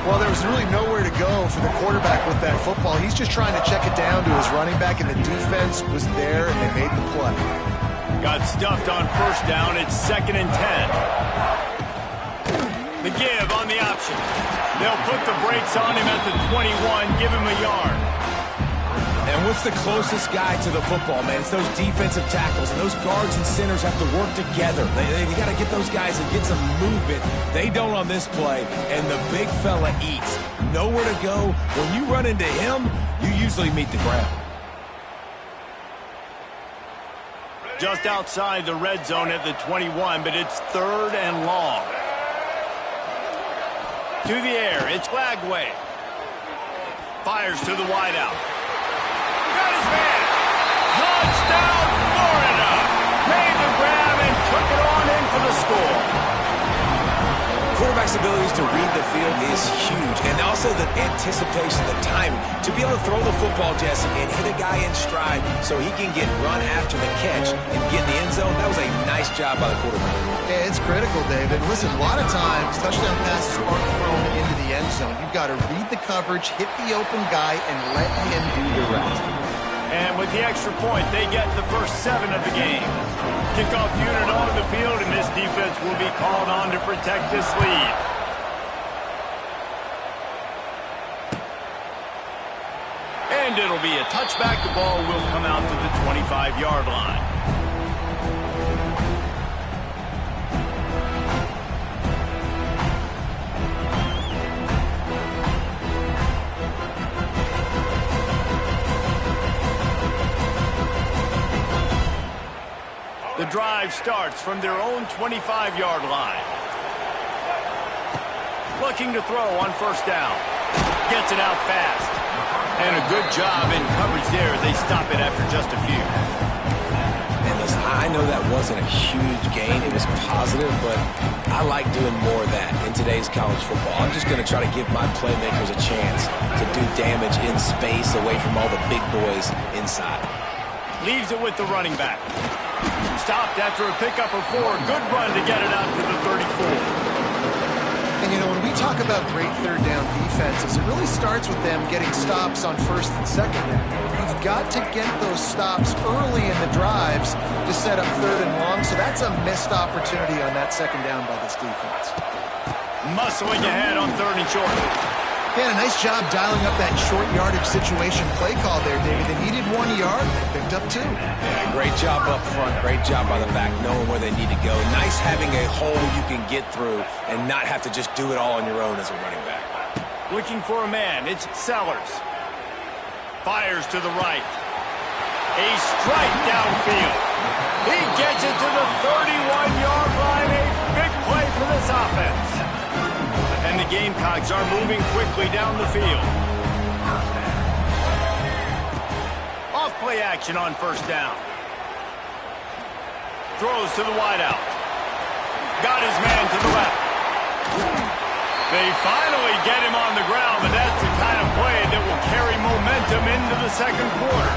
Well, there was really nowhere to go for the quarterback with that football. He's just trying to check it down to his running back, and the defense was there, and they made the play. Got stuffed on first down. It's 2nd and 10. The give on the option. They'll put the brakes on him at the 21, give him a yard. And what's the closest guy to the football, man? It's those defensive tackles, and those guards and centers have to work together. They got to get those guys and get some movement. They don't on this play, and the big fella eats. Nowhere to go. When you run into him, you usually meet the ground. Just outside the red zone at the 21, but it's 3rd and long. To the air, it's Lagway. Fires to the wideout. Got his man. Touchdown, Florida. Made the grab and took it on in for the score. Quarterback's abilities to read the field is huge, and also the anticipation, the timing. To be able to throw the football, Jesse, and hit a guy in stride so he can get run after the catch and get in the end zone, that was a nice job by the quarterback. Yeah, it's critical, David. Listen, a lot of times, touchdown passes aren't thrown into the end zone. You've got to read the coverage, hit the open guy, and let him do the rest. And with the extra point, they get the first 7 of the game. Kickoff unit on the field, and this defense will be called on to protect this lead. And it'll be a touchback. The ball will come out to the 25-yard line. The drive starts from their own 25-yard line. Looking to throw on first down. Gets it out fast. And a good job in coverage there as they stop it after just a few. And listen, I know that wasn't a huge gain. It was positive, but I like doing more of that in today's college football. I'm just going to try to give my playmakers a chance to do damage in space away from all the big boys inside. Leaves it with the running back. Stopped after a pickup of 4. Good run to get it out to the 34. And, you know, when we talk about great third down defenses, it really starts with them getting stops on first and second down. You've got to get those stops early in the drives to set up 3rd and long, so that's a missed opportunity on that second down by this defense. Muscling ahead on 3rd and short. Yeah, a nice job dialing up that short yardage situation play call there, David. They needed 1 yard, they picked up 2. Yeah, great job up front, great job by the back, knowing where they need to go. Nice having a hole you can get through and not have to just do it all on your own as a running back. Looking for a man, it's Sellers. Fires to the right. A strike downfield. He gets it to the 31-yard line. A big play for this offense. And the Gamecocks are moving quickly down the field. Off play action on first down. Throws to the wideout. Got his man to the left. They finally get him on the ground, but that's the kind of play that will carry momentum into the second quarter.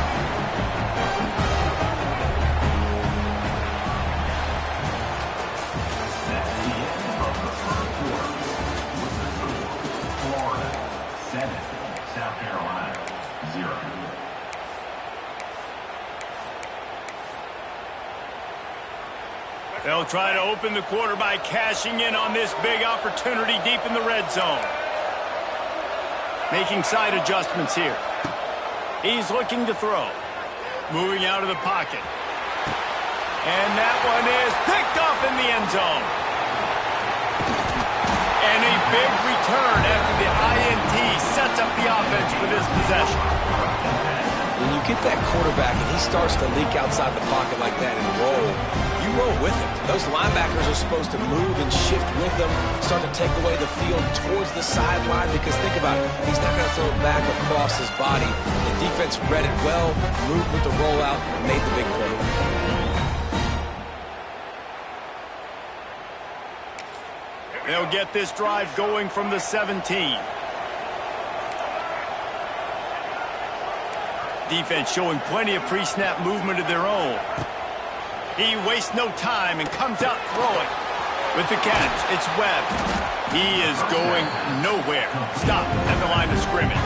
They'll try to open the quarter by cashing in on this big opportunity deep in the red zone. Making side adjustments here. He's looking to throw. Moving out of the pocket. And that one is picked off in the end zone. And a big return after the INT sets up the offense for this possession. When you get that quarterback and he starts to leak outside the pocket like that and roll, you roll with him. Those linebackers are supposed to move and shift with them, start to take away the field towards the sideline, because think about it, he's not going to throw it back across his body. The defense read it well, moved with the rollout, and made the big play. They'll get this drive going from the 17. Defense showing plenty of pre-snap movement of their own. He wastes no time and comes out throwing. With the catch, it's Webb. He is going nowhere. Stop at the line of scrimmage.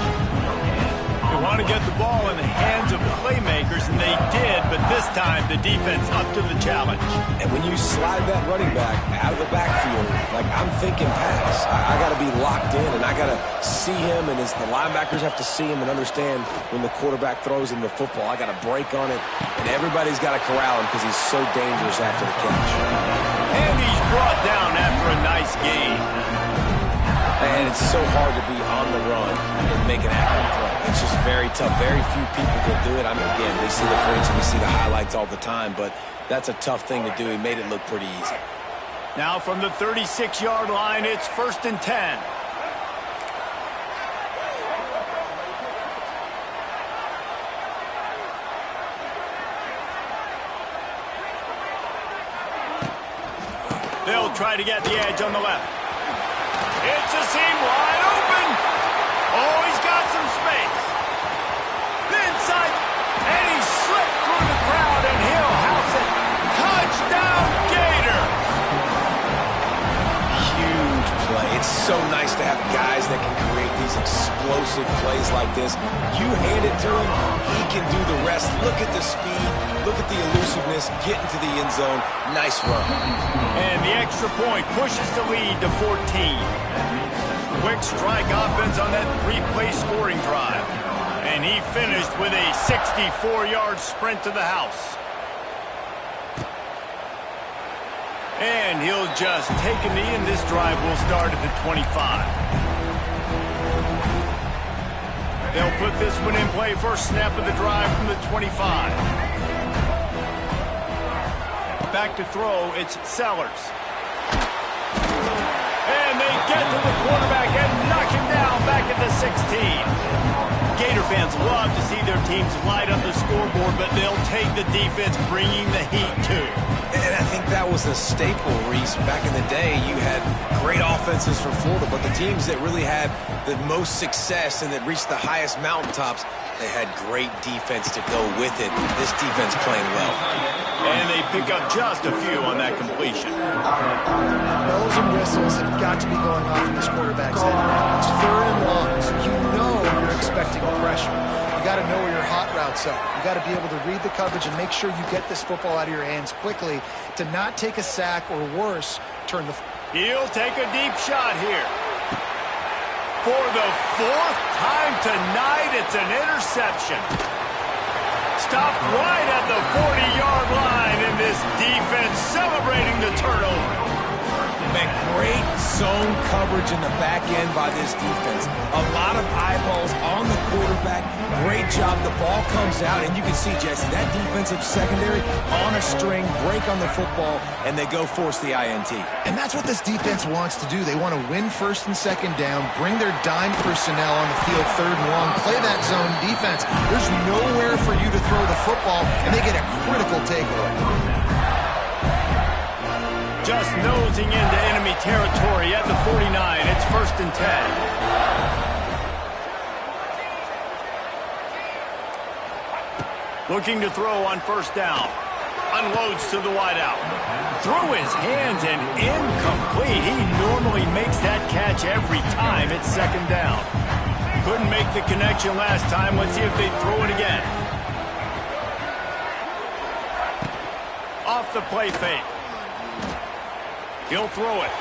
They want to get the ball in the hands of the playmakers, and they did, but this time the defense up to the challenge. And when you slide that running back out of the backfield, like I'm thinking pass, I got to be locked in, and I got to see him, and as the linebackers have to see him and understand when the quarterback throws him the football, I got to break on it, and everybody's got to corral him because he's so dangerous after the catch. And he's brought down after a nice gain. And it's so hard to be on the run and make an accurate throw. It's just very tough. Very few people can do it. I mean, again, we see the footage and we see the highlights all the time, but that's a tough thing to do. He made it look pretty easy. Now from the 36-yard line, it's 1st and 10. They'll try to get the edge on the left. It's a seam wide open. Oh, he's got some space. Inside, and he slipped through the crowd, and he'll house it. Touchdown, Gator. Huge play. It's so nice to have guys that can create these explosive plays like this. You hand it to him, he can do the rest. Look at the speed. Look at the elusiveness. Get into the end zone. Nice run. And the extra point pushes the lead to 14. Quick strike offense on that 3-play scoring drive. And he finished with a 64-yard sprint to the house. And he'll just take a knee, and this drive will start at the 25. They'll put this one in play. First snap of the drive from the 25. Back to throw, it's Sellers. And they get to the quarterback and knock him down back at the 16. Gator fans love to see their teams light up the scoreboard, but they'll take the defense bringing the heat too. And I think that was a staple, Reese. Back in the day, you had great offenses for Florida, but the teams that really had the most success and that reached the highest mountaintops, they had great defense to go with it. This defense playing well. And they pick up just a few on that completion. Bells and whistles have got to be going off in this quarterback's head. It's 3rd and long, so you know you're expecting pressure. You got to know where your hot routes are. You got to be able to read the coverage and make sure you get this football out of your hands quickly to not take a sack or worse, turn the... He'll take a deep shot here. For the 4th time tonight, it's an interception. Stopped right at the 40-yard line, and this defense celebrating the turnover. Man, great zone coverage in the back end by this defense. A lot of eyeballs on the quarterback. Great job. The ball comes out, and you can see, Jesse, that defensive secondary on a string, break on the football, and they go force the INT. And that's what this defense wants to do. They want to win 1st and 2nd down, bring their dime personnel on the field 3rd and long, play that zone defense. There's nowhere for you to throw the football, and they get a critical takeaway. Just nosing into enemy territory at the 49. It's 1st and 10. Looking to throw on 1st down. Unloads to the wideout. Through his hands and incomplete. He normally makes that catch every time. It's 2nd down. Couldn't make the connection last time. Let's see if they throw it again. Off the play fake. He'll throw it.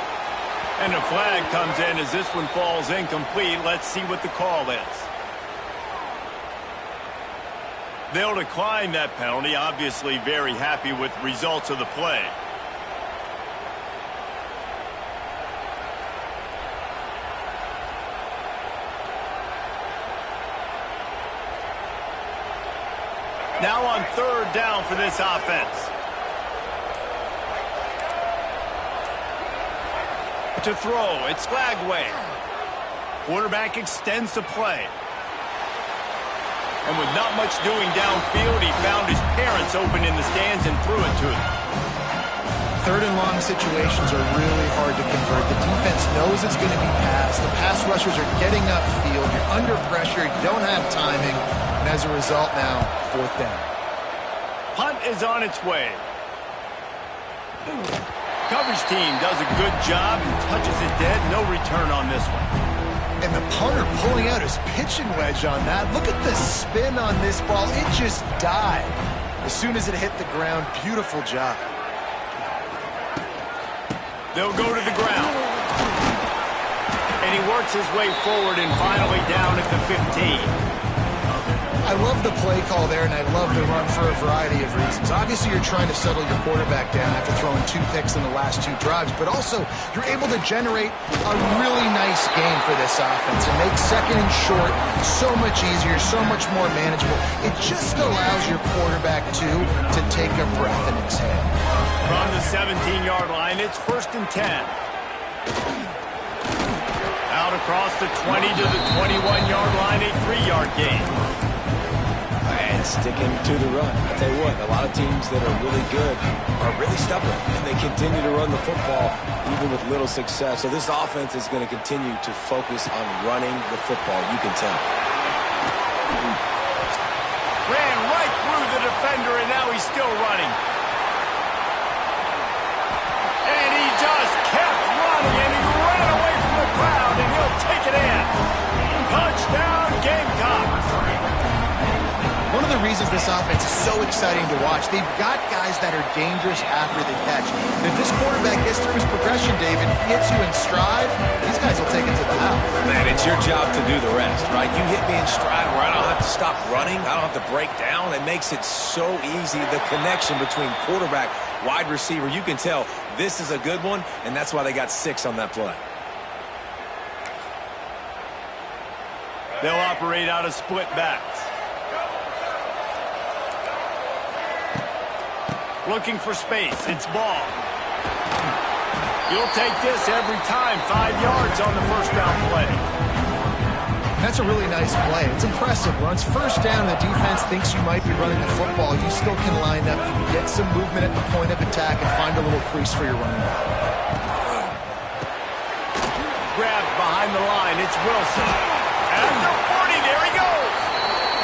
And a flag comes in as this one falls incomplete. Let's see what the call is. They'll decline that penalty. Obviously very happy with the results of the play. Now on 3rd down for this offense. To throw, it's Flagway. Quarterback extends the play. And with not much doing downfield, he found his parents open in the stands and threw it to them. 3rd and long situations are really hard to convert. The defense knows it's going to be passed. The pass rushers are getting upfield. You're under pressure. You don't have timing. And as a result now, 4th down. Punt is on its way. Coverage team does a good job and touches it dead. No return on this one. And the punter pulling out his pitching wedge on that. Look at the spin on this ball. It just died as soon as it hit the ground. Beautiful job. They'll go to the ground. And he works his way forward and finally down at the 15. I love the play call there, and I love the run for a variety of reasons. Obviously, you're trying to settle your quarterback down after throwing 2 picks in the last 2 drives, but also you're able to generate a really nice game for this offense and make second and short so much easier, so much more manageable. It just allows your quarterback, too, to take a breath and exhale. From the 17-yard line, it's 1st and 10. Out across the 20 to the 21-yard line, a 3-yard gain. And sticking to the run. I tell you what, a lot of teams that are really good are really stubborn, and they continue to run the football even with little success. So this offense is going to continue to focus on running the football. You can tell. Ran right through the defender, and now he's still running. And he just kept running, and he ran away from the crowd, and he'll take it in. Touchdown, Gamecocks. One of the reasons this offense is so exciting to watch, they've got guys that are dangerous after the catch. And if this quarterback gets through his progression, David, hits you in stride, these guys will take it to the house. Man, it's your job to do the rest, right? You hit me in stride where I don't have to stop running. I don't have to break down. It makes it so easy. The connection between quarterback, wide receiver, you can tell this is a good one, and that's why they got 6 on that play. They'll operate out of split backs. Looking for space. It's ball. You'll take this every time. 5 yards on the first down play. That's a really nice play. It's impressive. Once first down, the defense thinks you might be running the football. You still can line up, you get some movement at the point of attack, and find a little crease for your running back. Grabbed behind the line. It's Wilson. At the 40, there he goes.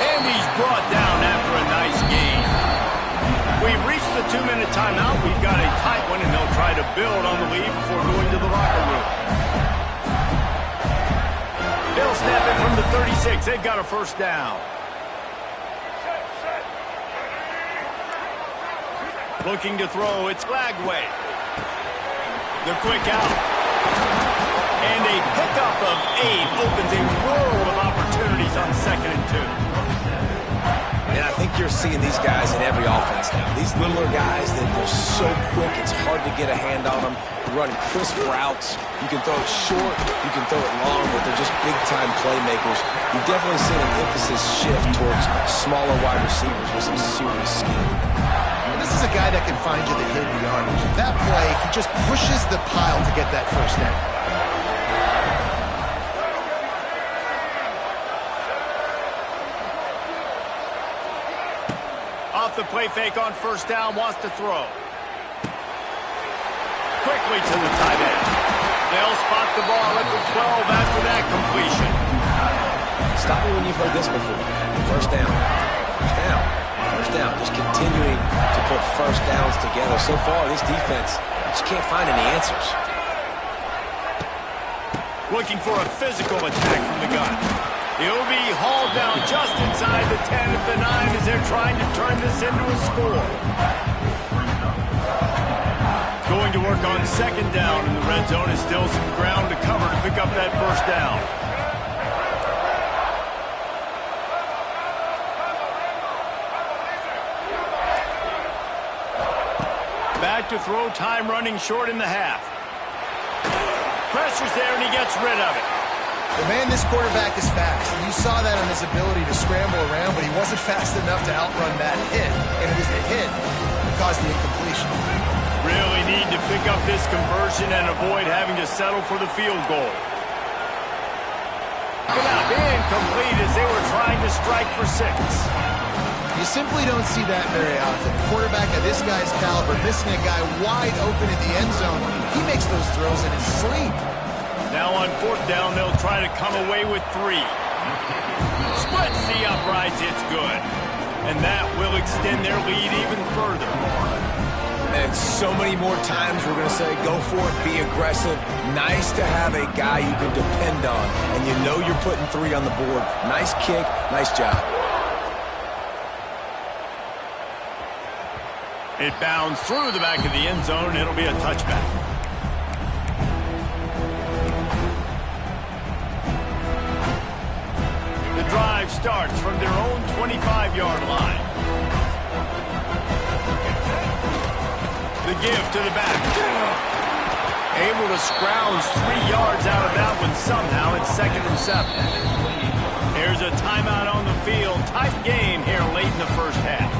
And he's brought down after a nice gain. We've reached the 2-minute timeout. We've got a tight one, and they'll try to build on the lead before going to the locker room. They'll snap it from the 36. They've got a first down. Looking to throw. It's Lagway. The quick out. And a pickup of 8 opens a world of opportunities on 2nd and 2. And I think you're seeing these guys in every offense now. These littler guys, they're so quick, it's hard to get a hand on them. They're running crisp routes. You can throw it short, you can throw it long, but they're just big-time playmakers. You've definitely seen an emphasis shift towards smaller wide receivers with some serious skill. This is a guy that can find you the hidden yardage. That play, he just pushes the pile to get that first down. Off the play fake on first down, wants to throw. Quickly to the tight end. They'll spot the ball at the 12 after that completion. Stop me when you've heard this before. First down. First down. First down. Just continuing to put first downs together. So far, this defense just can't find any answers. Looking for a physical attack from the gun. He'll be hauled down just inside the 10 at the 9 as they're trying to turn this into a score. Going to work on 2nd down in the red zone is still some ground to cover to pick up that first down. Back to throw, time running short in the half. Pressure's there and he gets rid of it. The man, this quarterback is fast. You saw that on his ability to scramble around, but he wasn't fast enough to outrun that hit. And it was the hit that caused the incompletion. Really need to pick up this conversion and avoid having to settle for the field goal. Now incomplete as they were trying to strike for 6. You simply don't see that very often. The quarterback of this guy's caliber missing a guy wide open in the end zone. He makes those throws in his sleep. Now on 4th down, they'll try to come away with 3. Splits the uprights, it's good. And that will extend their lead even further. man, so many more times we're going to say go for it, be aggressive. Nice to have a guy you can depend on, and you know you're putting 3 on the board. Nice kick, nice job. It bounds through the back of the end zone. It'll be a touchback. The drive starts from their own 25-yard line. The give to the back. Able to scrounge 3 yards out of that one somehow. It's 2nd and 7. Here's a timeout on the field. Tight game here late in the first half.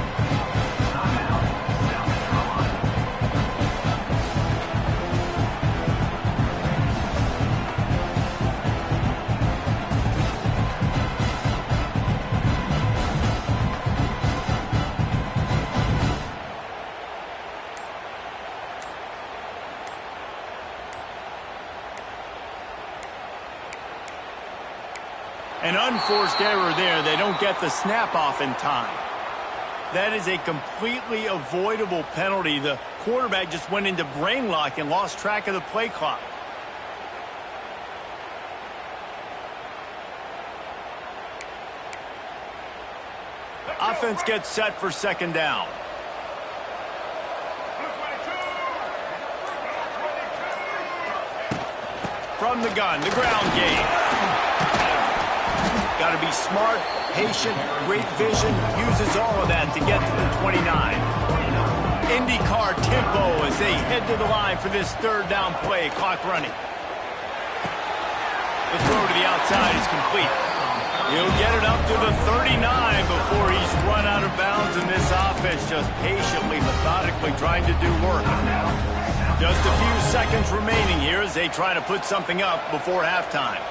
An unforced error there. They don't get the snap off in time. That is a completely avoidable penalty. The quarterback just went into brain lock and lost track of the play clock. Offense gets set for 2nd down. From the gun, the ground game. Got to be smart, patient, great vision, uses all of that to get to the 29. IndyCar tempo as they head to the line for this 3rd down play, clock running. The throw to the outside is complete. He'll get it up to the 39 before he's run out of bounds, and this offense just patiently, methodically trying to do work. Just a few seconds remaining here as they try to put something up before halftime.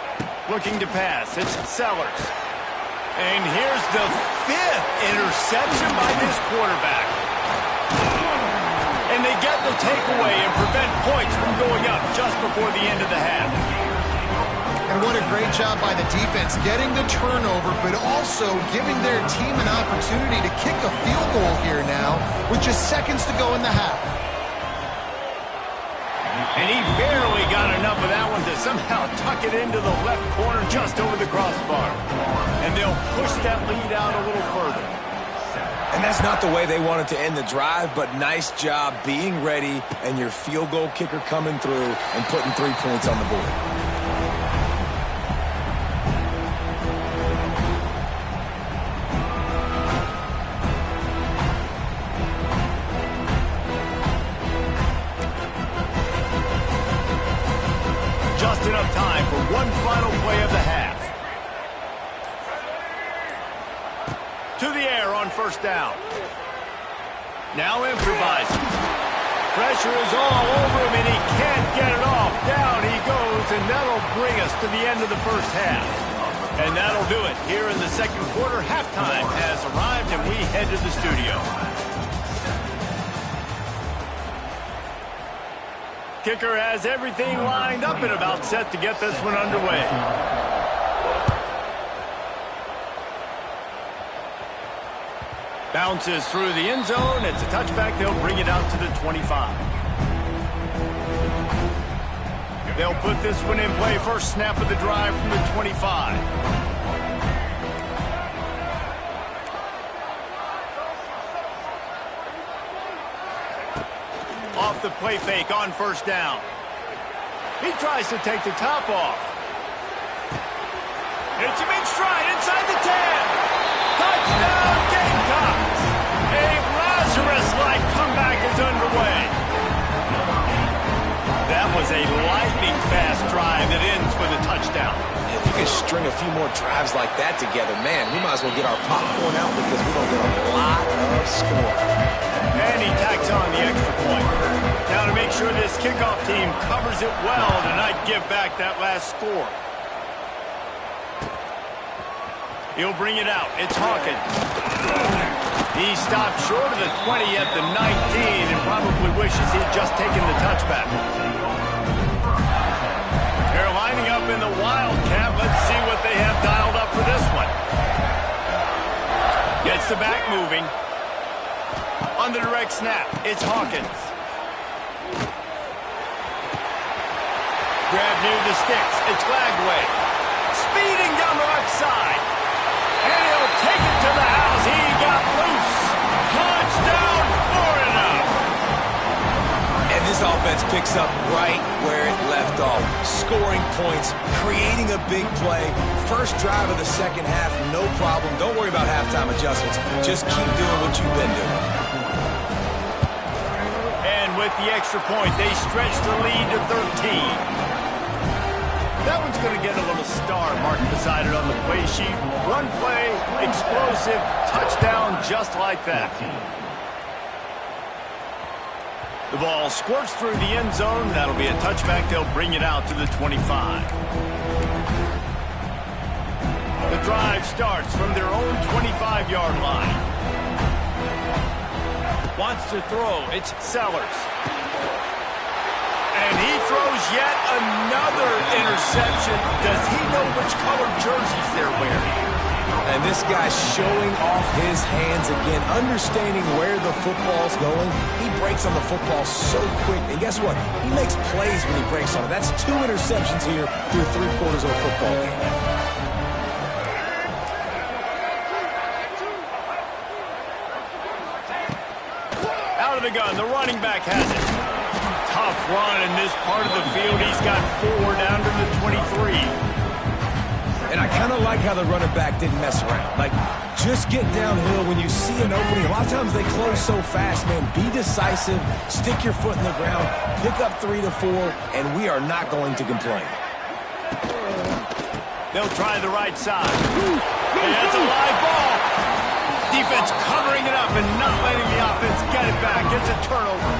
Looking to pass. It's Sellers. And here's the 5th interception by this quarterback. And they get the takeaway and prevent points from going up just before the end of the half. And what a great job by the defense getting the turnover, but also giving their team an opportunity to kick a field goal here now with just seconds to go in the half. And he barely got enough of that one to somehow tuck it into the left corner just over the crossbar. And they'll push that lead out a little further. And that's not the way they wanted to end the drive, but nice job being ready and your field goal kicker coming through and putting 3 points on the board. Just enough time for one final play of the half. To the air on 1st down. Now improvising. Pressure is all over him, and he can't get it off. Down he goes, and that'll bring us to the end of the first half. And that'll do it. Here in the 2nd quarter, halftime has arrived, and we head to the studio. Kicker has everything lined up and about set to get this one underway. Bounces through the end zone. It's a touchback. They'll bring it out to the 25. They'll put this one in play. First snap of the drive from the 25. Off the play fake on 1st down. He tries to take the top off. It's a big stride inside the 10. Touchdown, Gamecocks! A Lazarus-like comeback is underway. That was a lightning-fast drive that ends with a touchdown. If you can string a few more drives like that together, man, we might as well get our popcorn out because we're going to get a lot of score. And he tacks on the extra point. Now to make sure this kickoff team covers it well to not give back that last score. He'll bring it out. It's Hawkins. He stopped short of the 20 at the 19 and probably wishes he'd just taken the touchback. They're lining up in the Wildcat. Let's see what they have dialed up for this one. Gets the back moving. On the direct snap, it's Hawkins. grab near the sticks. It's Lagway. Speeding down the left side. And he'll take it to the house. He got loose. Touchdown, Florida. And this offense picks up right where it left off. Scoring points, creating a big play. First drive of the second half, no problem. Don't worry about halftime adjustments. Just keep doing what you've been doing. And with the extra point, they stretch the lead to 13. That one's going to get a little star marked beside it on the play sheet. Run play, explosive, touchdown, just like that. The ball squirts through the end zone. That'll be a touchback. They'll bring it out to the 25. The drive starts from their own 25-yard line. Wants to throw. It's Sellers. And he throws yet another interception. Does he know which colored jerseys they're wearing? And this guy's showing off his hands again, understanding where the football's going. He breaks on the football so quick. And guess what? He makes plays when he breaks on it. That's 2 interceptions here through 3/4 of a football game. Out of the gun, the running back has it. Tough run in this part of the field. He's got 4 down to the 23. And I kind of like how the running back didn't mess around. Like, just get downhill when you see an opening. A lot of times they close so fast, man. Be decisive, stick your foot in the ground, pick up 3 to 4, and we are not going to complain. They'll try the right side. And that's a live ball. Defense covering it up and not letting the offense get it back. It's a turnover.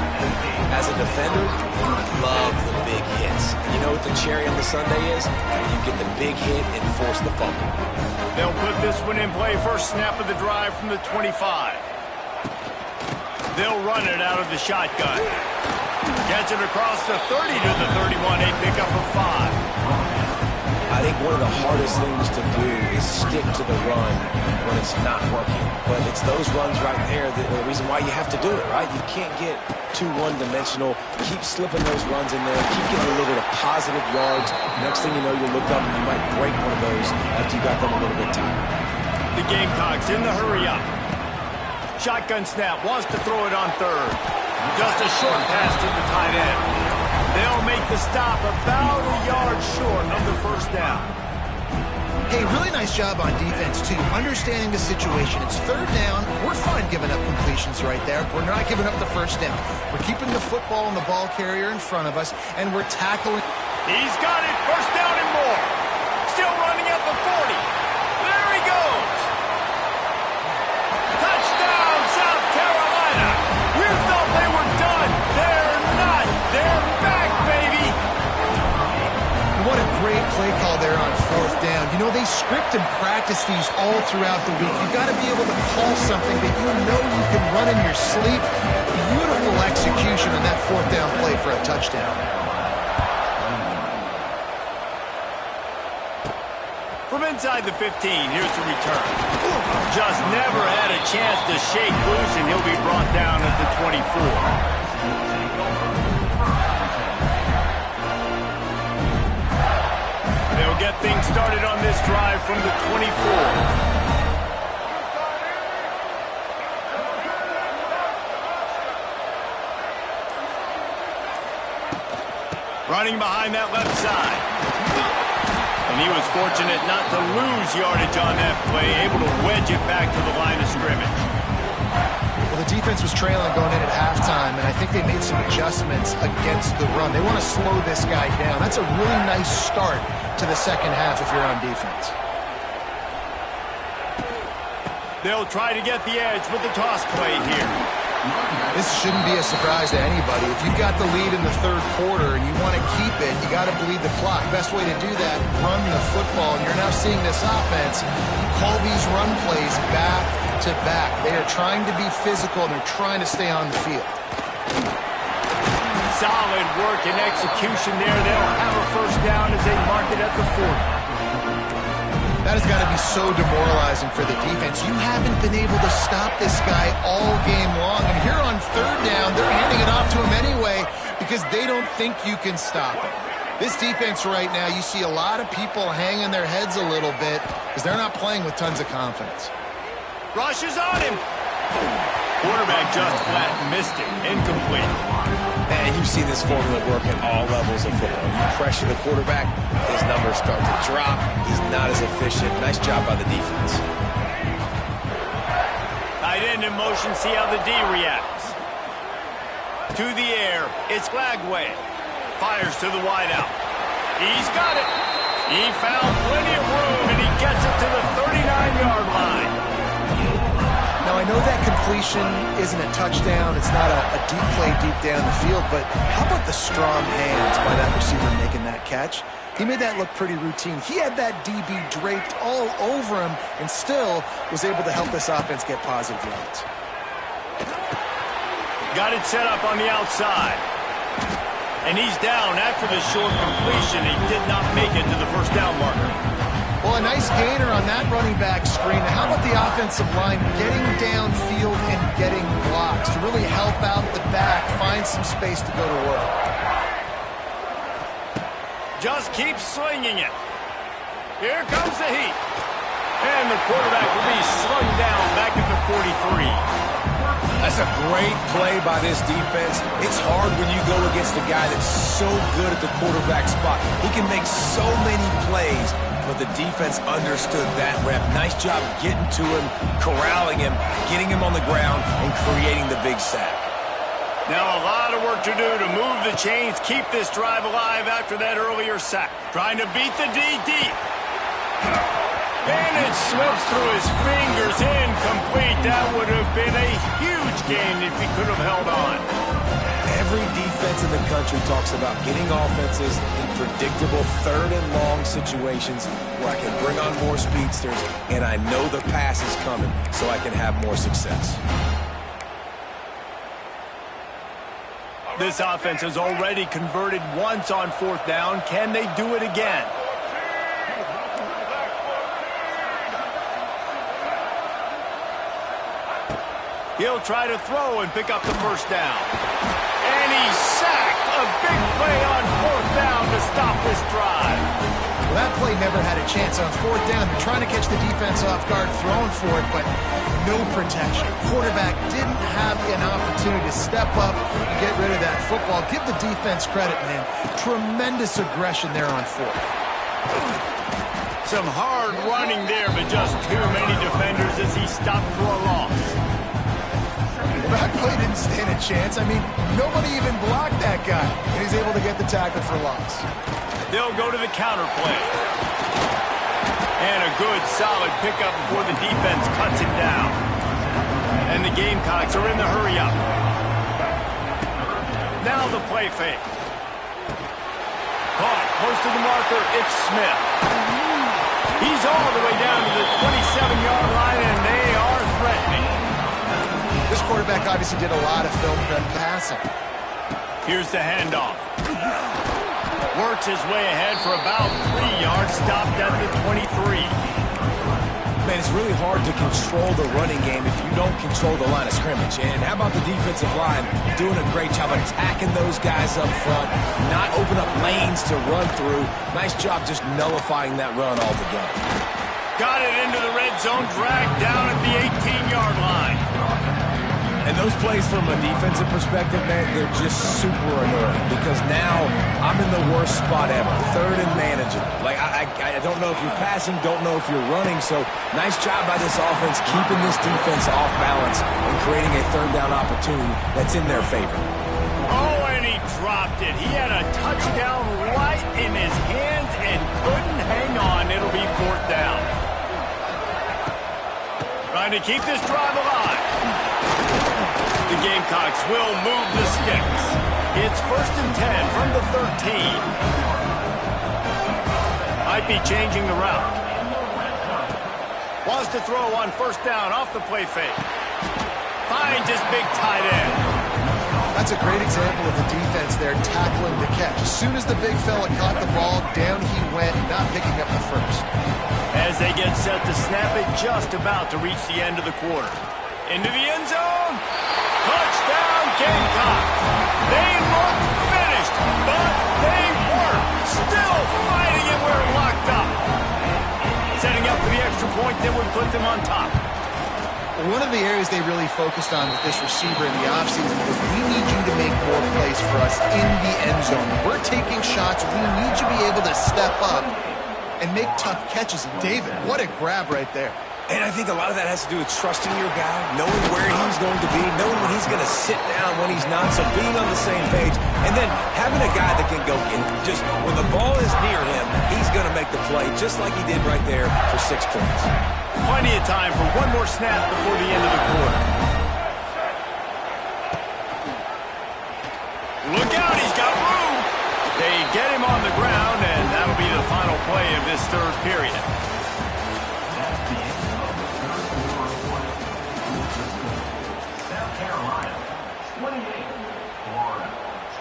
As a defender, you love the big hits. You know what the cherry on the sundae is? You get the big hit and force the fumble. They'll put this one in play. First snap of the drive from the 25. They'll run it out of the shotgun. Gets it across the 30 to the 31. A pickup of 5. I think one of the hardest things to do is stick to the run when it's not working. But it's those runs right there that are the reason why you have to do it, right? You can't get too one-dimensional. Keep slipping those runs in there. Keep getting a little bit of positive yards. Next thing you know, you look up and you might break one of those after you got them a little bit tired. The Gamecocks in the hurry up. Shotgun snap. Wants to throw it on third. Just a short pass to the tight end. They'll make the stop about a yard short of the first down. Hey, really nice job on defense, too. Understanding the situation. It's third down. We're fine giving up completions right there. We're not giving up the first down. We're keeping the football and the ball carrier in front of us, and we're tackling. He's got it. First down and more. Still running at the 40. There he goes. Touchdown, South Carolina. You thought they were done. They're not. They're back, baby. What a great play call there on fourth down. You know, they script and practice these all throughout the week. You've got to be able to call something that you know you can run in your sleep. Beautiful execution on that fourth down play for a touchdown. From inside the 15, here's the return. Just never had a chance to shake loose, and he'll be brought down at the 24. They'll get things started on this drive from the 24. Running behind that left side. And he was fortunate not to lose yardage on that play, able to wedge it back to the line of scrimmage. Well, the defense was trailing going in at halftime, and I think they made some adjustments against the run. They want to slow this guy down. That's a really nice start to the second half if you're on defense. They'll try to get the edge with the toss play here. This shouldn't be a surprise to anybody. If you've got the lead in the third quarter and you want to keep it, you got to bleed the clock. Best way to do that, run the football. And you're now seeing this offense call these run plays back to back. They are trying to be physical, and they're trying to stay on the field. Solid work and execution there. They'll have a first down as they mark it at the 40. That has got to be so demoralizing for the defense. You haven't been able to stop this guy all game long. And here on third down, they're handing it off to him anyway because they don't think you can stop him. This defense right now, you see a lot of people hanging their heads a little bit because they're not playing with tons of confidence. Rushes on him. Quarterback just flat missed it. Incomplete. And you've seen this formula work at all levels of football. You pressure the quarterback, his numbers start to drop. He's not as efficient. Nice job by the defense. Tight end in motion, see how the D reacts. To the air, it's Lagway. Fires to the wideout. He's got it. He found plenty of room, and he gets it to the 39-yard line. Now, I know that completion isn't a touchdown. It's not a deep play deep down the field, but how about the strong hands by that receiver making that catch? He made that look pretty routine. He had that DB draped all over him and still was able to help this offense get positive yards. Got it set up on the outside. And he's down after the short completion. He did not make it to the first down marker. Well, a nice gainer on that running back screen. How about the offensive line getting downfield and getting blocks to really help out the back, find some space to go to work? Just keep slinging it. Here comes the heat. And the quarterback will be slung down back at the 43. That's a great play by this defense. It's hard when you go against a guy that's so good at the quarterback spot. He can make so many plays, but the defense understood that rep. Nice job getting to him, corralling him, getting him on the ground, and creating the big sack. Now a lot of work to do to move the chains, keep this drive alive after that earlier sack. Trying to beat the D deep. And it slips through his fingers, incomplete. That would have been a huge gain if he could have held on. Every defense in the country talks about getting offenses in predictable third and long situations where I can bring on more speedsters and I know the pass is coming so I can have more success. This offense has already converted once on fourth down. Can they do it again? He'll try to throw and pick up the first down. And he's sacked. A big play on fourth down to stop this drive. Well, that play never had a chance on fourth down. They're trying to catch the defense off guard, throwing for it, but no protection. Quarterback didn't have an opportunity to step up and get rid of that football. Give the defense credit, man. Tremendous aggression there on fourth. Some hard running there, but just too many defenders as he stopped for a loss. That play didn't stand a chance. I mean, nobody even blocked that guy, and he's able to get the tackle for loss. They'll go to the counter play. And a good, solid pickup before the defense cuts him down. And the Gamecocks are in the hurry-up. Now the play fake. Caught close to the marker, it's Smith. He's all the way down to the 27-yard line, and they are threatening. This quarterback obviously did a lot of film prep passing. Here's the handoff. Works his way ahead for about 3 yards, stopped at the 23. Man, it's really hard to control the running game if you don't control the line of scrimmage. And how about the defensive line doing a great job attacking those guys up front, not open up lanes to run through. Nice job just nullifying that run altogether. Got it into the red zone, dragged down at the 18-yard line. And those plays from a defensive perspective, man, they're just super annoying because now I'm in the worst spot ever, third and manageable. Like, I don't know if you're passing, don't know if you're running, so nice job by this offense keeping this defense off balance and creating a third down opportunity that's in their favor. Oh, and he dropped it. He had a touchdown right in his hands and couldn't hang on. It'll be fourth down. Trying to keep this drive alive. The Gamecocks will move the sticks. It's 1st and 10 from the 13. Might be changing the route. Wants to throw on first down off the play fake. Finds his big tight end. That's a great example of the defense there tackling the catch. As soon as the big fella caught the ball, down he went, not picking up the first. As they get set to snap it, just about to reach the end of the quarter. Into the end zone. Touchdown, Gamecocks. They look finished, but they weren't. fighting and we're locked up. Setting up for the extra point, then we put them on top. One of the areas they really focused on with this receiver in the offseason was we need you to make more plays for us in the end zone. We're taking shots. We need you to be able to step up and make tough catches. And David, what a grab right there. And I think a lot of that has to do with trusting your guy, knowing where he's going to be, knowing when he's going to sit down, when he's not, so being on the same page, and then having a guy that can go get it. Just when the ball is near him, he's going to make the play, just like he did right there for 6 points. Plenty of time for one more snap before the end of the quarter. Look out, he's got room. They get him on the ground, and that'll be the final play of this third period. South Carolina, 28, Florida,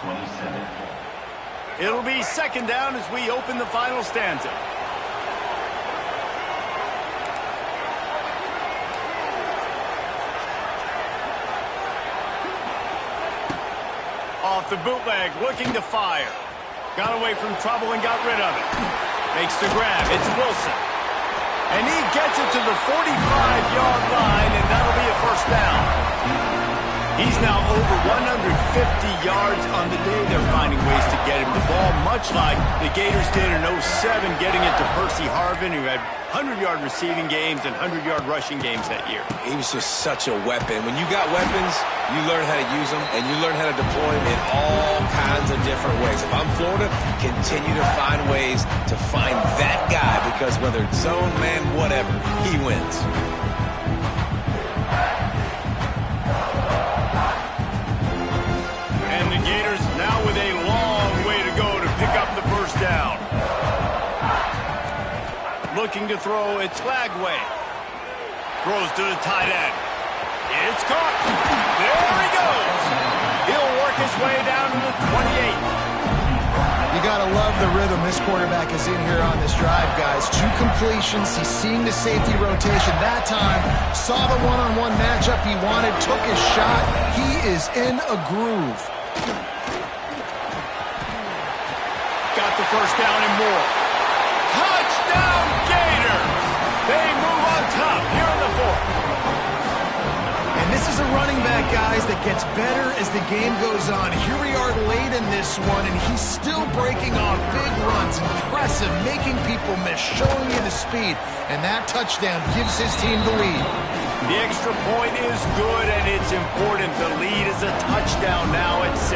27. It'll be second down as we open the final stanza. Off the bootleg, looking to fire. Got away from trouble and got rid of it. Makes the grab. It's Wilson. And he gets it to the 45-yard line, and that'll be a first down. He's now over 150 yards on the day. They're finding ways to get him the ball, much like the Gators did in 07, getting it to Percy Harvin, who had 100-yard receiving games and 100-yard rushing games that year. He was just such a weapon. When you got weapons, you learn how to use them, and you learn how to deploy them in all kinds of different ways. If I'm Florida, continue to find ways to find that guy, because whether it's zone, man, whatever, he wins. And the Gators now with a long way to go to pick up the first down. Looking to throw, it's Lagway. Throws to the tight end. It's caught. There he goes. He'll work his way down to the 28. You got to love the rhythm this quarterback is in here on this drive, guys. 2 completions. He's seeing the safety rotation that time. Saw the one-on-one matchup he wanted, took his shot. He is in a groove. Got the first down and more. Touchdown, Gator! They move on top here in the fourth. And this is a running back, guys, that gets better as the game goes on. Here we are late in this one, and he's still breaking off big runs. Impressive, making people miss, showing you the speed. And that touchdown gives his team the lead. The extra point is good, and it's important. The lead is a touchdown now at 6.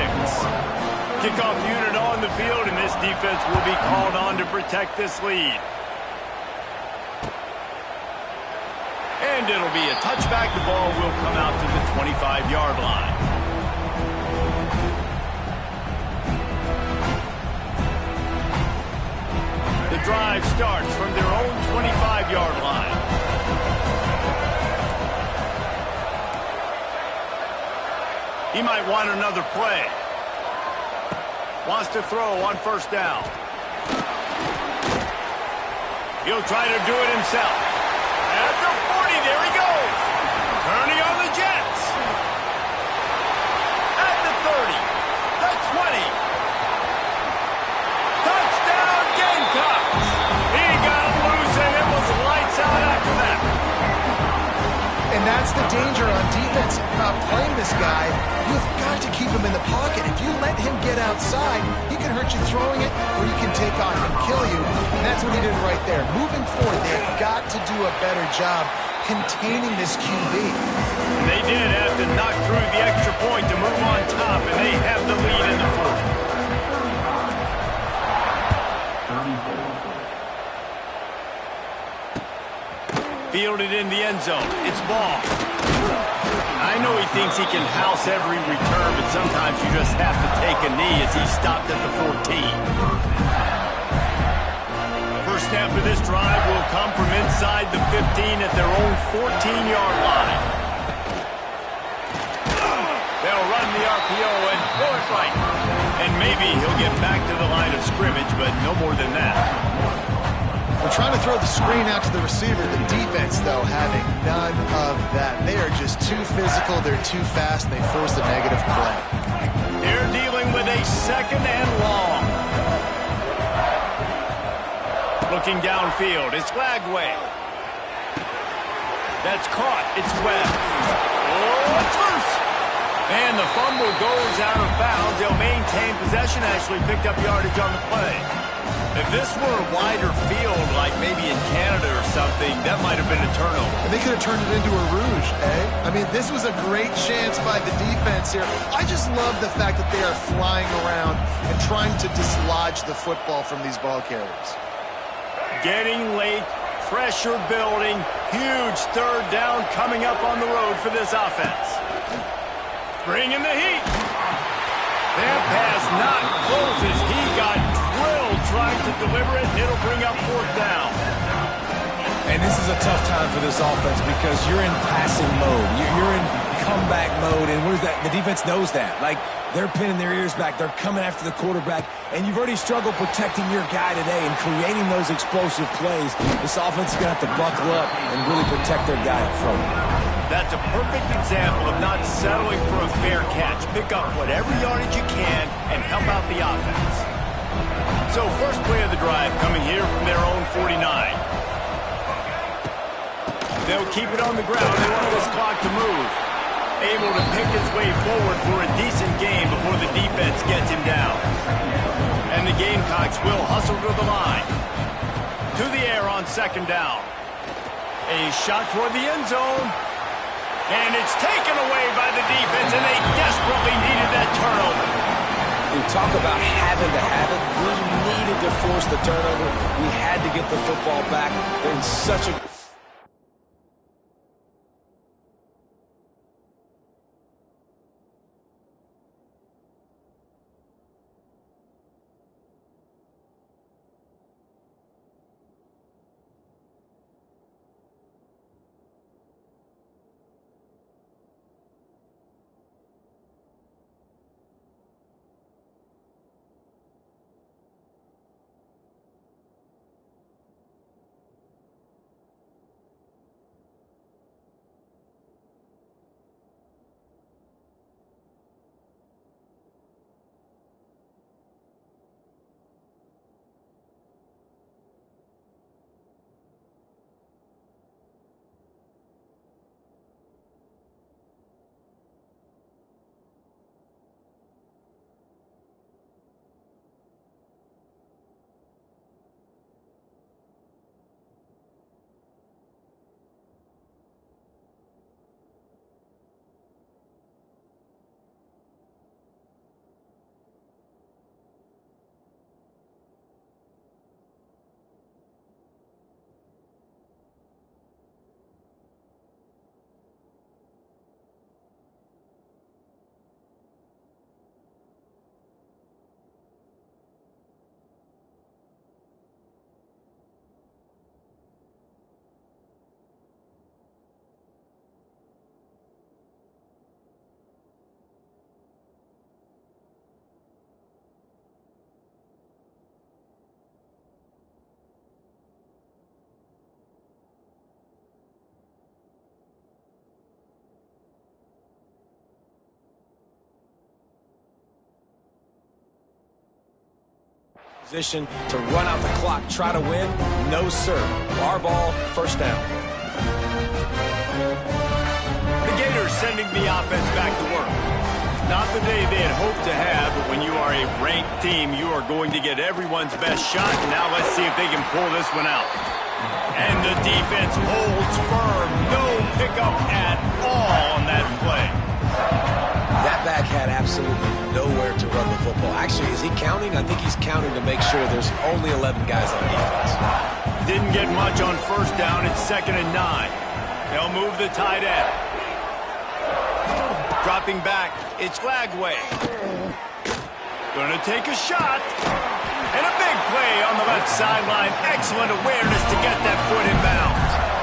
Kickoff unit on the field, and this defense will be called on to protect this lead. And it'll be a touchback. The ball will come out to the 25-yard line. The drive starts from their own 25-yard line. He might want another play. Wants to throw on first down. He'll try to do it himself. At the 40, there he goes. Turning on the Jets. At the 30, the 20. Touchdown, Gamecocks. He got him loose, and it was lights out after that. And that's the danger on defense about playing this guy. You've got to keep him in the pocket. If you let him get outside, he can hurt you throwing it, or he can take off and kill you. And that's what he did right there. Moving forward, they've got to do a better job containing this QB. They did have to knock through the extra point to move on top, and they have the lead in the fourth. Fielded in the end zone. It's ball. I know he thinks he can house every return, but sometimes you just have to take a knee as he stopped at the 14. First snap of this drive will come from inside the 15 at their own 14-yard line. They'll run the RPO and throw it right. And maybe he'll get back to the line of scrimmage, but no more than that. We're trying to throw the screen out to the receiver. The defense, though, having none of that. They are just too physical. They're too fast. They force a negative play. They're dealing with a second and long. Looking downfield, it's Lagway. That's caught. It's Webb. Oh, it's loose. And the fumble goes out of bounds. They'll maintain possession. Actually picked up yardage on the play. If this were a wider field, like maybe in Canada or something, that might have been a turnover. And they could have turned it into a rouge, eh? I mean, this was a great chance by the defense here. I just love the fact that they are flying around and trying to dislodge the football from these ball carriers. Getting late, pressure building, huge third down coming up on the road for this offense. Bringing the heat. That pass not close as he got drilled trying to deliver it, and it'll bring up fourth down. And this is a tough time for this offense because you're in passing mode. You're in comeback mode, and what is that? The defense knows that. Like, they're pinning their ears back. They're coming after the quarterback, and you've already struggled protecting your guy today and creating those explosive plays. This offense is going to have to buckle up and really protect their guy up front. That's a perfect example of not settling for a fair catch. Pick up whatever yardage you can and help out the offense. So first play of the drive coming here from their own 49. They'll keep it on the ground. They want this clock to move. Able to pick his way forward for a decent game before the defense gets him down. And the Gamecocks will hustle to the line. To the air on second down. A shot toward the end zone. And it's taken away by the defense, and they desperately needed that turnover. We talk about having to have it. We needed to force the turnover. We had to get the football back. They're in such a... Position to run out the clock, try to win. No, sir. Our ball, first down. The Gators sending the offense back to work. Not the day they had hoped to have, but when you are a ranked team, you are going to get everyone's best shot. And now let's see if they can pull this one out. And the defense holds firm. No pickup at all on that play. That back had absolutely nowhere to run the football. Actually, is he counting? I think he's counting to make sure there's only 11 guys on defense. Didn't get much on first down. It's 2nd and 9. They'll move the tight end. Dropping back, it's Lagway. Gonna take a shot. And a big play on the left sideline. Excellent awareness to get that foot in bounds.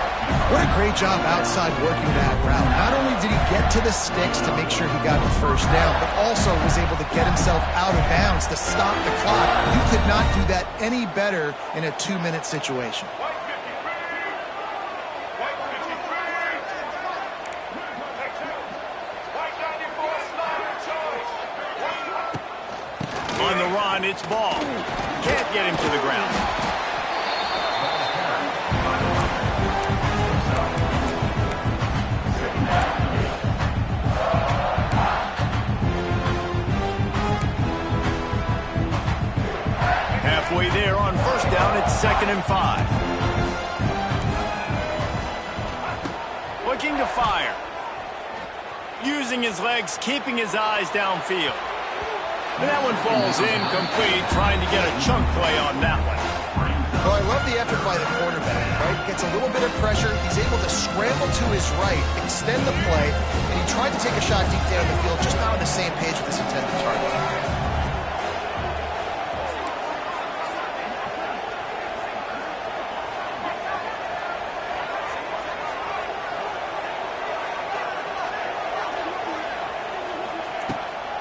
What a great job outside working that route. Not only did he get to the sticks to make sure he got the first down, but also was able to get himself out of bounds to stop the clock. You could not do that any better in a 2-minute situation. On the run, it's Ball. Can't get him to the ground. looking to fire. Using his legs, keeping his eyes downfield. And that one falls incomplete, trying to get a chunk play on that one. Well, I love the effort by the quarterback, right? Gets a little bit of pressure. He's able to scramble to his right, extend the play, and he tried to take a shot deep down the field, just not on the same page with his intended target.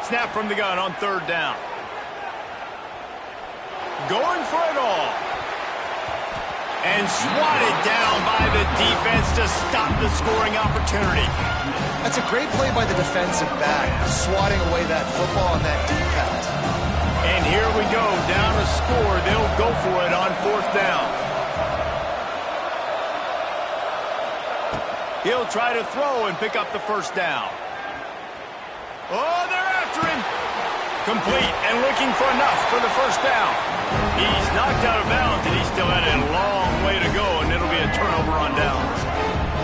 Snap from the gun on third down. Going for it all. And swatted down by the defense to stop the scoring opportunity. That's a great play by the defensive back, swatting away that football on that deep pass. And here we go, down a score. They'll go for it on fourth down. He'll try to throw and pick up the first down. Oh, they're after him. Complete and looking for enough for the first down. He's knocked out of bounds, and he still had a long way to go, and it'll be a turnover on downs.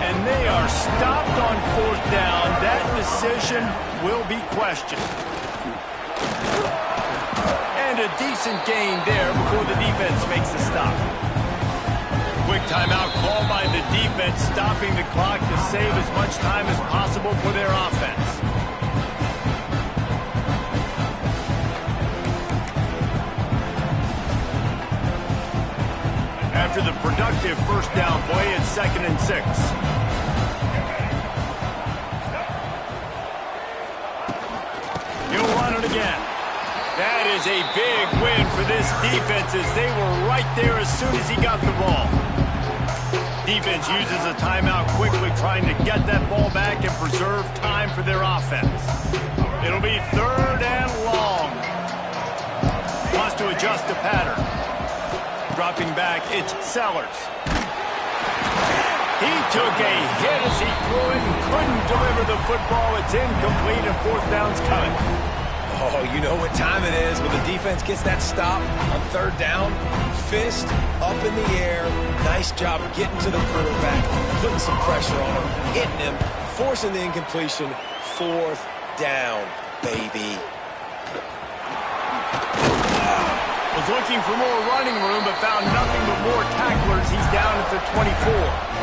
And they are stopped on fourth down. That decision will be questioned. And a decent gain there before the defense makes the stop. Quick timeout called by the defense, stopping the clock to save as much time as possible for their offense. After the productive first down play, it's 2nd and 6. He'll run it again. That is a big win for this defense as they were right there as soon as he got the ball. Defense uses a timeout quickly, trying to get that ball back and preserve time for their offense. It'll be 3rd and long. Wants to adjust the pattern. Dropping back, it's Sellers. He took a hit as he threw it and couldn't deliver the football. It's incomplete and fourth down's coming. Oh, you know what time it is when the defense gets that stop on third down. Fist up in the air. Nice job getting to the quarterback, putting some pressure on him, hitting him, forcing the incompletion. Fourth down, baby. Was looking for more running room, but found nothing but more tacklers. He's down at the 24.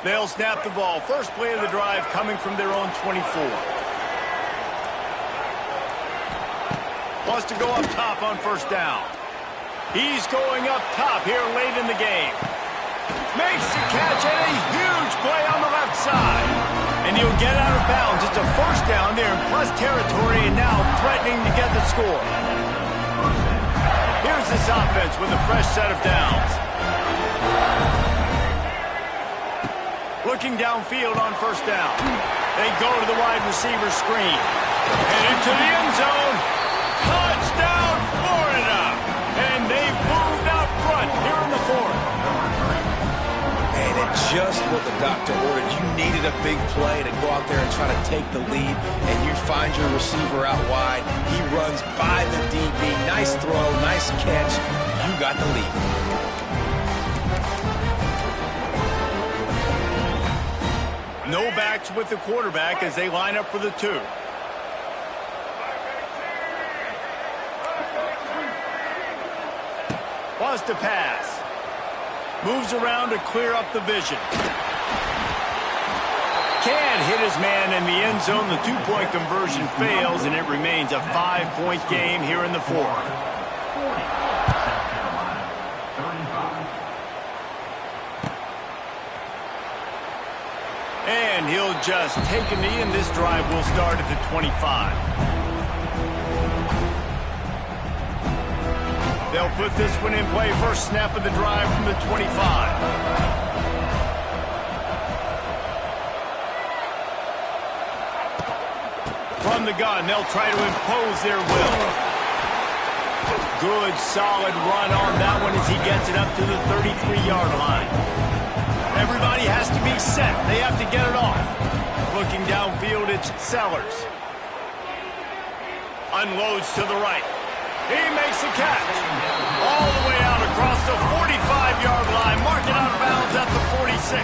They'll snap the ball. First play of the drive coming from their own 24. Wants to go up top on first down. He's going up top here late in the game. Makes the catch and a huge play on the left side. And he'll get out of bounds. It's a first down there in plus territory and now threatening to get the score. Here's this offense with a fresh set of downs. Looking downfield on first down. They go to the wide receiver screen. And into the end zone. Touchdown, Florida! And they've moved out front here in the fourth. And it's just what the doctor ordered. You needed a big play to go out there and try to take the lead, and you find your receiver out wide. He runs by the DB. Nice throw, nice catch. You got the lead. No backs with the quarterback as they line up for the 2. Wants to pass. Moves around to clear up the vision. Can't hit his man in the end zone. The 2-point conversion fails, and it remains a 5-point game here in the fourth. And he'll just take a knee, and this drive will start at the 25. They'll put this one in play. First snap of the drive from the 25. From the gun, they'll try to impose their will. Good, solid run on that one as he gets it up to the 33-yard line. Everybody has to be set. They have to get it off. Looking downfield, it's Sellers. Unloads to the right. He makes the catch. All the way out across the 45-yard line. Mark it out of bounds at the 46.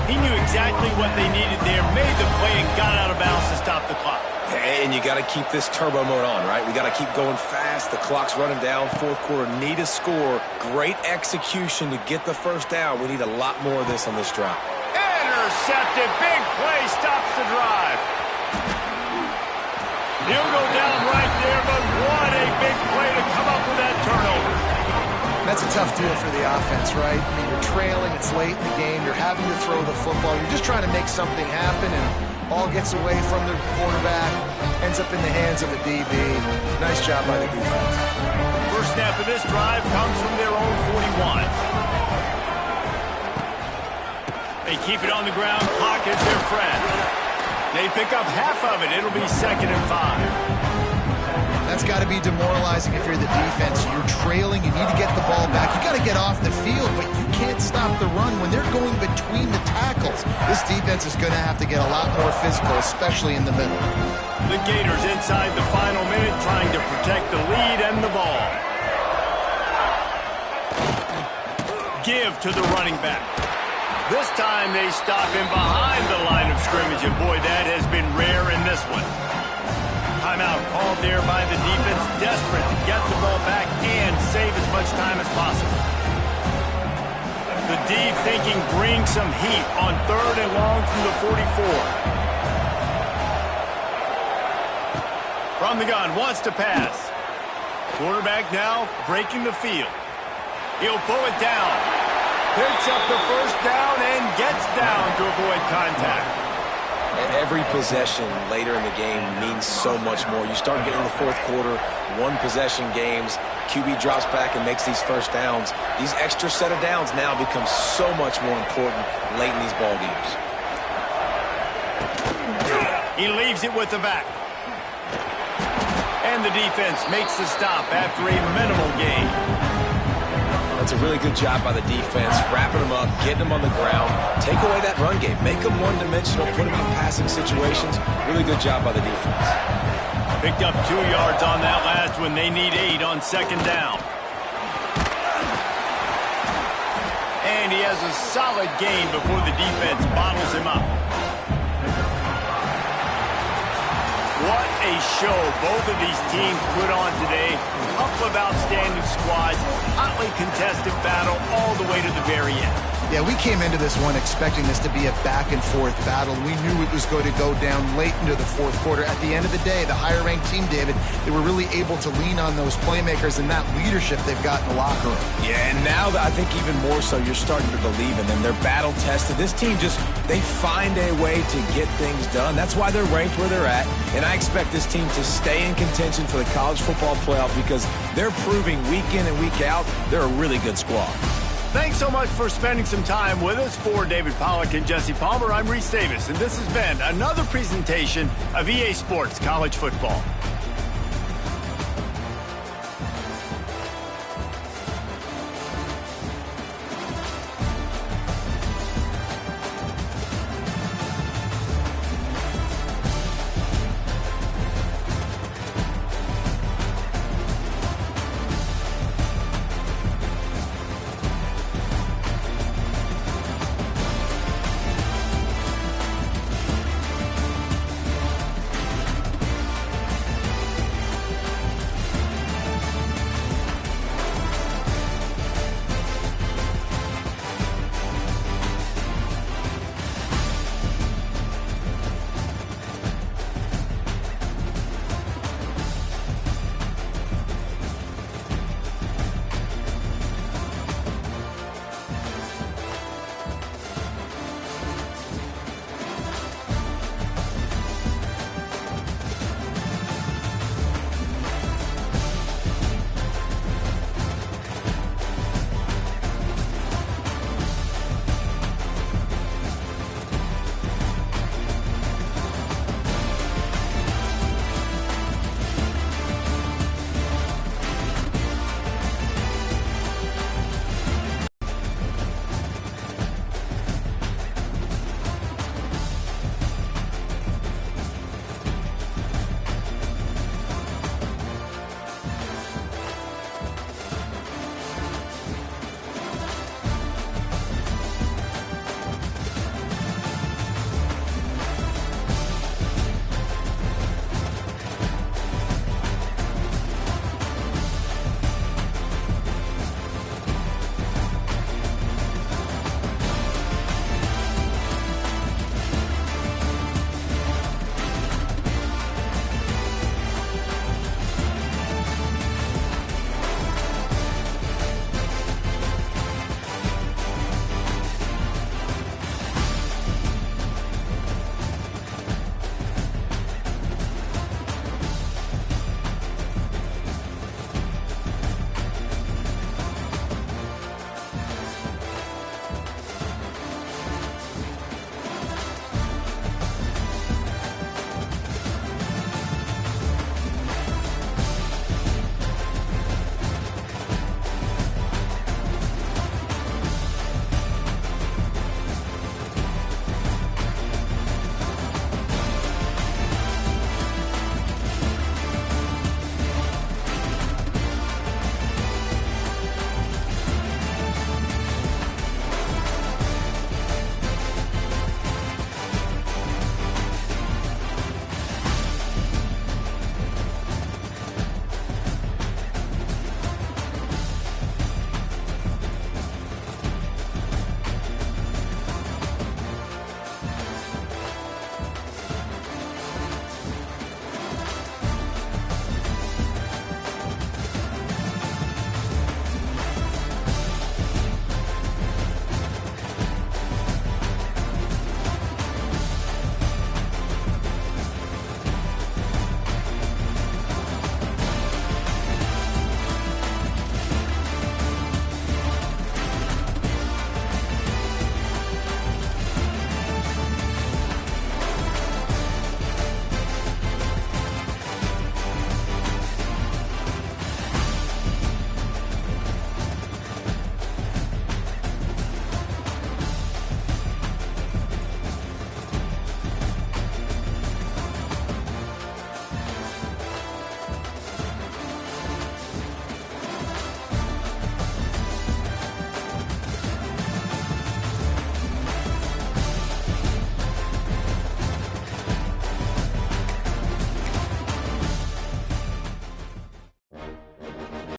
He knew exactly what they needed there, made the play, and got out of bounds to stop the clock. And you got to keep this turbo mode on, right? We got to keep going fast. The clock's running down. Fourth quarter, need a score. Great execution to get the first down. We need a lot more of this on this drive. Intercepted. Big play stops the drive. He'll go down right there, but what a big play to come up with that turnover. That's a tough deal for the offense, right? I mean, you're trailing, it's late in the game, you're having to throw the football, you're just trying to make something happen, and all gets away from the quarterback, ends up in the hands of a DB. Nice job by the defense. First snap of this drive comes from their own 41. They keep it on the ground, clock is their friend. They pick up half of it, it'll be 2nd and 5. That's got to be demoralizing if you're the defense. You're trailing, you need to get the ball back. You got to get off the field, but you can't stop the run when they're going between the tackles. This defense is going to have to get a lot more physical, especially in the middle. The Gators inside the final minute trying to protect the lead and the ball. Give to the running back. This time they stop him behind the line of scrimmage, and boy, that has been rare in this one. Timeout called there by the defense, desperate to get the ball back and save as much time as possible. The D thinking bring some heat on 3rd and long from the 44. From the gun, wants to pass. Quarterback now breaking the field. He'll pull it down. Picks up the first down and gets down to avoid contact. Every possession later in the game means so much more. You start getting the fourth quarter, one-possession games, QB drops back and makes these first downs. These extra set of downs now become so much more important late in these ball games. He leaves it with the back. And the defense makes the stop after a minimal gain. That's a really good job by the defense, wrapping them up, getting them on the ground, take away that run game, make them one-dimensional, put them in passing situations. Really good job by the defense. Picked up 2 yards on that last one. They need 8 on 2nd down. And he has a solid gain before the defense bottles him up. What a show both of these teams put on today. A couple of outstanding squads, hotly contested battle all the way to the very end. Yeah, we came into this one expecting this to be a back-and-forth battle. We knew it was going to go down late into the fourth quarter. At the end of the day, the higher-ranked team, David, they were really able to lean on those playmakers and that leadership they've got in the locker room. Yeah, and now I think even more so, you're starting to believe in them. They're battle-tested. This team they find a way to get things done. That's why they're ranked where they're at. And I expect this team to stay in contention for the college football playoff because they're proving week in and week out they're a really good squad. Thanks so much for spending some time with us. For David Pollack and Jesse Palmer, I'm Reese Davis, and this has been another presentation of EA Sports College Football.